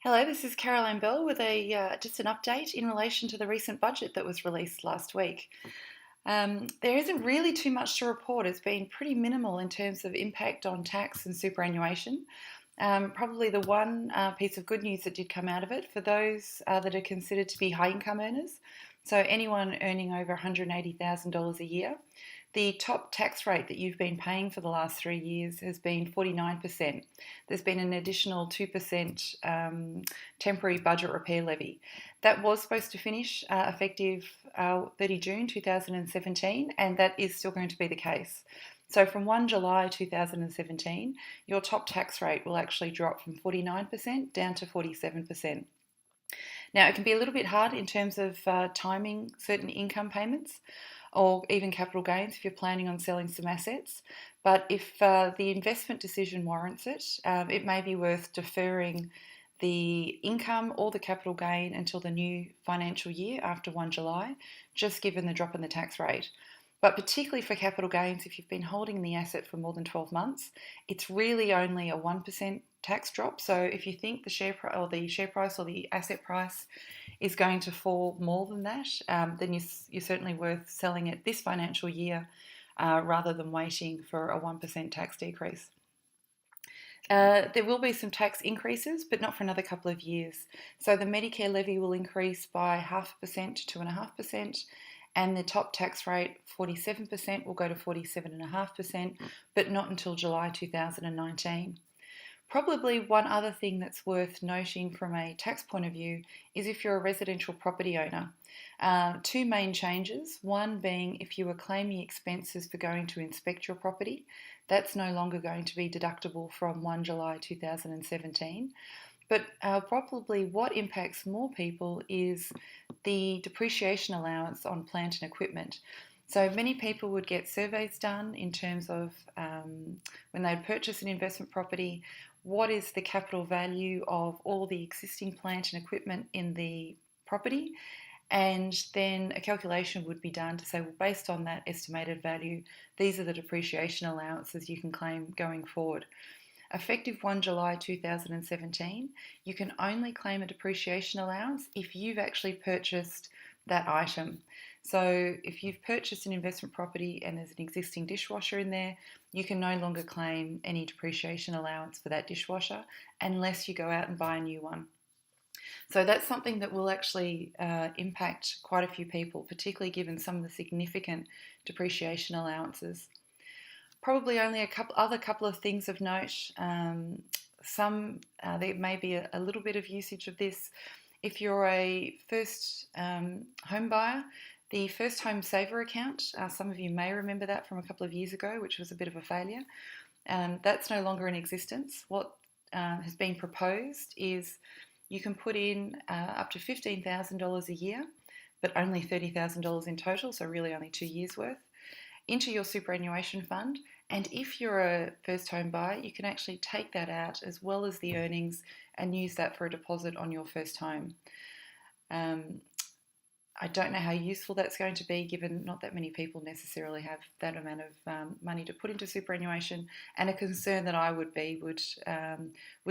Hello, this is Caroline Bell with just an update in relation to the recent budget that was released last week. There isn't really too much to report. It's been pretty minimal in terms of impact on tax and superannuation. Probably the one piece of good news that did come out of it for those that are considered to be high income earners, so anyone earning over $180,000 a year, the top tax rate that you've been paying for the last 3 years has been 49%. There's been an additional 2% temporary budget repair levy. That was supposed to finish effective 30 June 2017, and that is still going to be the case. So from 1 July 2017, your top tax rate will actually drop from 49% down to 47%. Now, it can be a little bit hard in terms of timing certain income payments or even capital gains if you're planning on selling some assets. But if the investment decision warrants it, it may be worth deferring the income or the capital gain until the new financial year after 1 July, just given the drop in the tax rate. But particularly for capital gains, if you've been holding the asset for more than 12 months, it's really only a 1% tax drop. So if you think the share price or the asset price is going to fall more than that, then you're certainly worth selling it this financial year rather than waiting for a 1% tax decrease. There will be some tax increases, but not for another couple of years. So the Medicare levy will increase by 0.5% to 2.5%, and the top tax rate, 47%, will go to 47.5%, but not until July 2019. Probably one other thing that's worth noting from a tax point of view is if you're a residential property owner. Two main changes, one being if you were claiming expenses for going to inspect your property, that's no longer going to be deductible from 1 July 2017. But probably what impacts more people is the depreciation allowance on plant and equipment. So many people would get surveys done in terms of when they purchase an investment property, what is the capital value of all the existing plant and equipment in the property? And then a calculation would be done to say, well, based on that estimated value, these are the depreciation allowances you can claim going forward. Effective 1 July 2017, you can only claim a depreciation allowance if you've actually purchased that item. So if you've purchased an investment property and there's an existing dishwasher in there, you can no longer claim any depreciation allowance for that dishwasher unless you go out and buy a new one. So that's something that will actually impact quite a few people, particularly given some of the significant depreciation allowances. Probably only a couple of things of note. There may be a little bit of usage of this. If you're a first home buyer, the First Home Saver account, some of you may remember that from a couple of years ago, which was a bit of a failure. That's no longer in existence. What has been proposed is you can put in up to $15,000 a year, but only $30,000 in total, so really only 2 years worth, into your superannuation fund. And if you're a first home buyer, you can actually take that out as well as the earnings and use that for a deposit on your first home. I don't know how useful that's going to be, given not that many people necessarily have that amount of money to put into superannuation. And a concern that I would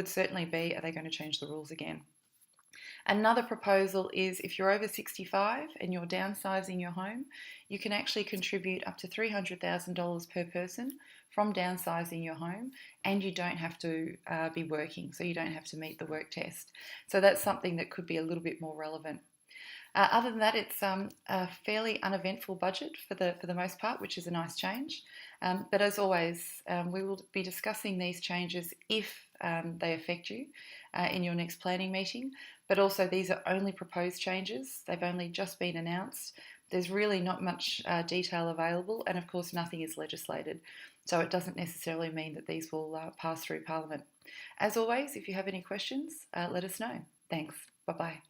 certainly be, are they going to change the rules again? Another proposal is if you're over 65 and you're downsizing your home, you can actually contribute up to $300,000 per person from downsizing your home, and you don't have to be working, so you don't have to meet the work test. So that's something that could be a little bit more relevant. Other than that, it's a fairly uneventful budget for the most part, which is a nice change. But as always, we will be discussing these changes if they affect you in your next planning meeting. But also, these are only proposed changes. They've only just been announced. There's really not much detail available, and of course, nothing is legislated. So it doesn't necessarily mean that these will pass through Parliament. As always, if you have any questions, let us know. Thanks. Bye-bye.